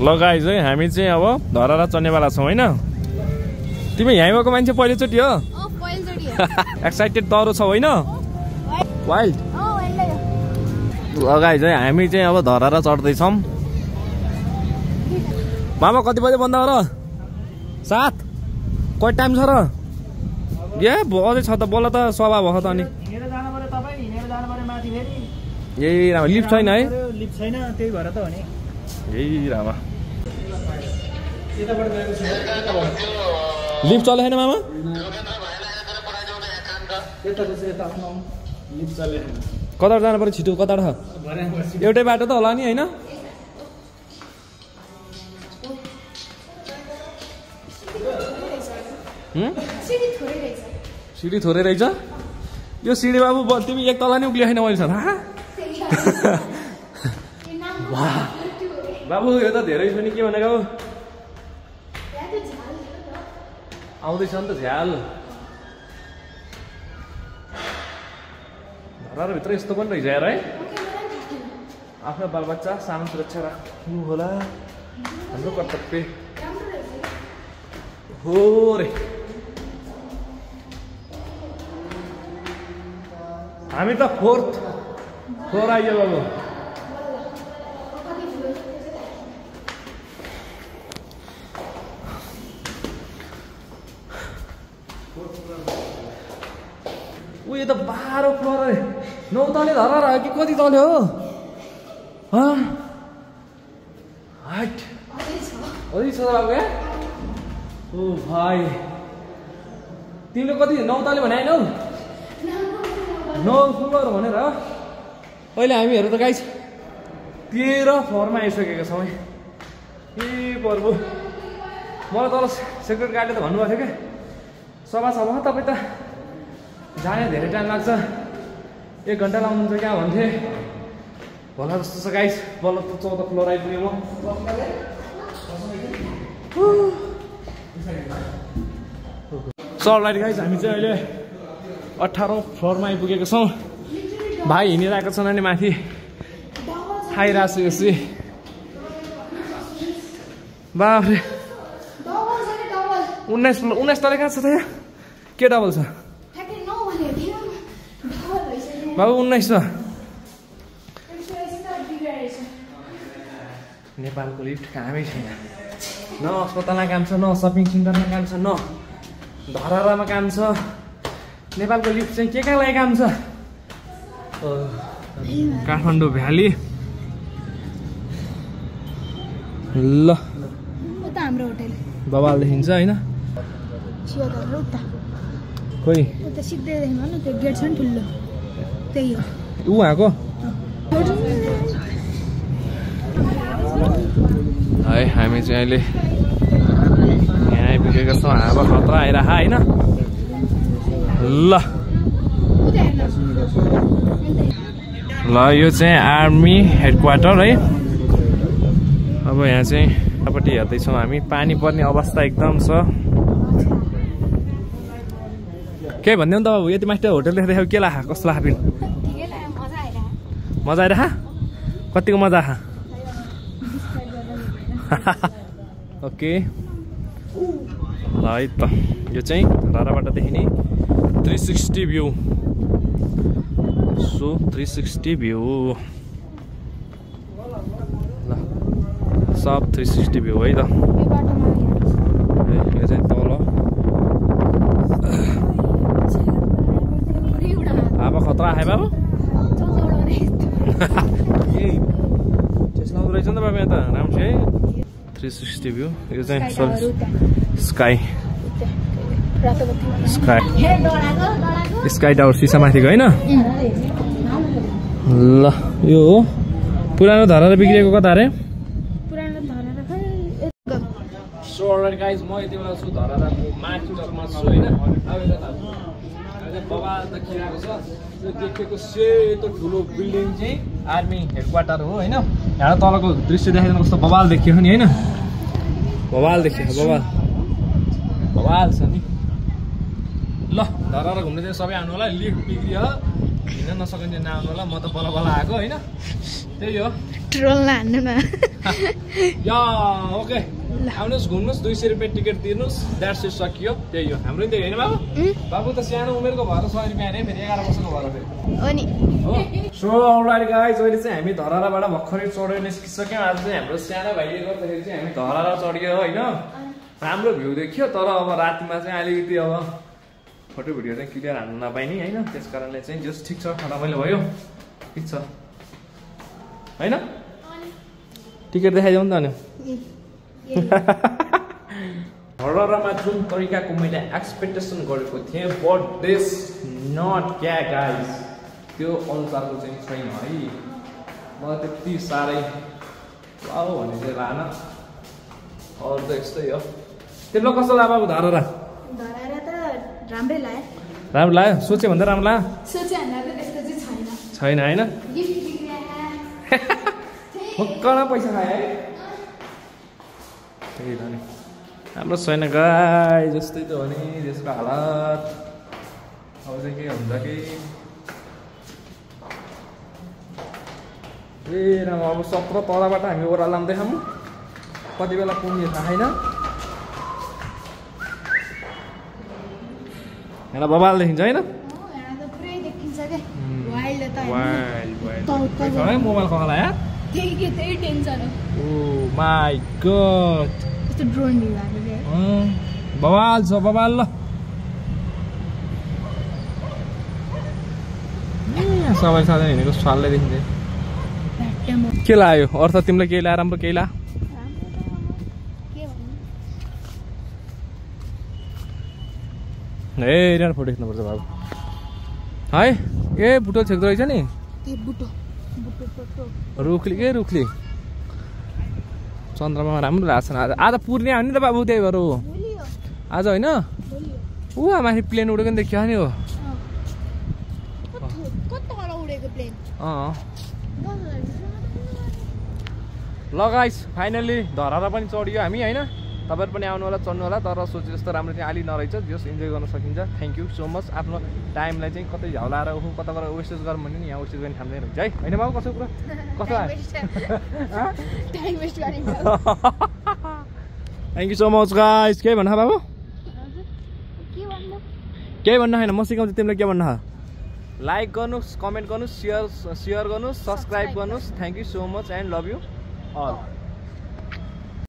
ल गाइज है हामी चाहिँ अब धरारा चढ्नेवाला छौँ होइन तिमी यहीँ भएको मान्छे पहिलोचोटि हो एक्साइटेड डरो छौ होइन वाइल्ड ल गाइज है हामी चाहिँ अब धरारा चढ्दैछौँ मामा कति बजे बन्द हो र 7 कति टाइम छ र ए अझै छ त बोल त सभा भयो त अनि यही रामा लिफ्ट छैन है लिफ्ट छैन त्यही भएर त हो नि यही रामा लिफ्ट चले छैन मामा कता जानु पर्यो छिटो कता छ एउटै बाटो त होला नि होइन सिडी थोरै रहेछ यो सिडी बाबु तिमी एक तला नि उक्लियो छैन मैले छ बाबु यो त धेरै छ नि के भनेको आउँदैछ नि त झ्याल धरारभित्र यस्तो पनि रहेछ यार है आफ्नो बालबच्चा सानो सुरक्षा राख्नु होला हाम्रो कर्तव्य हो रे हामी त 4th फ्लोर आइयो बाबु उयो त 12 फ्लोर अरे 9 तले धरार कि कति तले हो हाइट अझै छ बाबु क्या ओ भाइ तिमीले कति 9 तले भने हैनौ 9 फ्लोर भनेर अहिले हामीहरू त गाइस 13 फ्लोरमा आइसकेका छौँ ए प्रभु मलाई तल सेक्युरिटी गार्डले त भन्नुभएको थियो क्या सभा तपाईँ त जाने धेरै टाइम लाग्छ 1 घन्टा लाउनुहुन्छ क्या भन्थे होला जस्तो छ गाइस बल्ल त 14 फ्लोर आइपुग्यो म सर गाइस हामी चाहिँ अहिले 18औं फ्लोरमा आइपुगेको छौँ भाइ हिँडिरहेको छन् अनि माथि खाइरहेको छु यसै बाफ्रे 19 तले कहाँ छ त यहाँ के डबल छ बाबु 19 छ नेपालको लिफ्ट कामै छैन न अस्पतालमा काम छ न सपिङ सेन्टरमा काम छ न धरारामा काम छ नेपालको लिफ्ट चाहिँ के लागि काम छ काठमाडौँ भ्याली ल हाम्रो होटल बबाल देखिन्छ होइन खोइ सिक्दै देख्नु न त्यो गेट छ नि ठुलो त्यही हो ऊ आएको है हामी चाहिँ अहिले यहाँ आइपुगेका छौँ हावा खतरा आइरह होइन ल यो चाहिँ आर्मी हेडक्वार्टर है अब यहाँ चाहिँ यतापट्टि हेर्दैछौँ हामी पानी पर्ने अवस्था एकदम छ के भनिदेऊ नि त बाबु यति माथि होटल देख्दाखेरि के लाग्यो कस्तो लाग्यो मजा आइरह कतिको मजा आयो ओके ल है त यो चाहिँ धराराबाट देखिने 360 भ्यू सो 360 भ्यू ल सब 360 भ्यू है त यो चाहिँ तल अब खतरा आयो बाबु चेस्न रहेछ नि त बाबु यहाँ त राम्रो छ है 360 भ्यू यो चाहिँ स्काई टावर सिसा माथिको होइन ल यो हो पुरानो धरारा बिग्रिएको कता अरे सो अलराइट गाइज म यति बेला छु धराराको माथिमा छु होइन बबाल देखिरहेको छ यो देखेको सेतो ठुलो बिल्डिङ चाहिँ आर्मी हेडक्वार्टर हो होइन यहाँ तलको दृश्य देखाइदिनु कस्तो बबाल देखियो नि होइन बबाल देखियो बबाल छ नि ल धरारा घुम्ने चाहिँ सबै आउनु होला लिफ्ट बिग्रियो हिँड्न नसकिन्छ नआउनु होला म त बल्ल बल्ल आएको होइन त्यही हो ट्रोल नहान्नु न या ओके आउनुहोस् घुम्नुहोस् 200 रुपियाँ टिकट तिर्नुहोस् द्याट्स इट सकियो त्यही हो हाम्रो त्यही होइन बाबु बाबु त सानो उमेरको भएर 100 रुपियाँ अरे फेरि 11 वर्षको भएर फेरि हो नि सो अलराइट गाइज अहिले चाहिँ हामी धराराबाट भर्खरै चढेर निस्किसक्यौँ आज चाहिँ हाम्रो सानो भाइले गर्दाखेरि चाहिँ हामी धरारा चढ्यो होइन राम्रो भ्यू देखियो तर अब रातिमा चाहिँ अलिकति अब फोटो भिडियो चाहिँ क्लियर हान्नु नपाइने होइन त्यस कारणले चाहिँ जस ठिक छ रमाइलो भयो ठिक छ होइन टिकट देखाइदेऊ नि त अनि हररमा जुन तरिकाको मैले एक्सपेक्टेसन गरेको थिएँ बट दिस नट क्या गाइज त्यो अनुसारको चाहिँ छैन है मलाई त्यति साह्रै वाउ भन्ने चाहिँ लान अरू त यस्तै हो तिम्रो कस्तो लाग्यो बाबु धरारा राम्रै लाग्यो राम्रो लाग्यो सोचे भन्दा राम्रो लाग्यो छैन होइन फक्कन पैसा खायो है त्यही त नि राम्रो छैन गाई जस्तै त हो नि देशको हालत अब चाहिँ के हुन्छ कि ए राम अब 17 तलबाट हामी ओह्रालो लाँदैछौँ कति बेला पुग्ने थाहा छैन यहाँ बबाल देखिन्छ होइन मोबाइल खगला यार ओ माई गॉड बवाल छ बवाल ल सबै साधन हिँडेको स्वालले देखिन्छ के लाग्यो अर्थ तिमीलाई केही लाग्यो राम्रो केही लाग्यो ए फोटो खिच्नुपर्छ बाबु है ए बुटो छेक्दो रहेछ नि रुखली के रुखली चन्द्रमा राम्रो लाग्छ आज आज पूर्णे हो नि त बाबु त्यही भएर आज होइन ऊ माथि प्लेन उडेको नि देखियो नि हो ल गाइस फाइनली धरारा पनि चढियो हामी होइन तपाईहरु पनि आउनु होला चढ्नु होला तर सोचे जस्तो राम्रो चाहिँ अलि नरहेछ जस इन्जोय गर्न सकिन्छ थ्यांक यू सो मच आफ्नो टाइमलाई चाहिँ कतै झलाएर कता गएर वेस्टेज गर्नु भने नि यहाँ वेस्टेज गर्ने ठाउँ हुन्छ है हैन बाबु कसो कुरा कस्तो टाइम वेस्ट गरिन्छ thank you so much guys के भन्नु बाबु के भन्नु हैन म सिकाउँछु तिमीलाई के भन्नु लाइक गर्नुस् कमेन्ट गर्नुस् शेयर गर्नुस् सब्स्क्राइब गर्नुस् thank you so much and love you all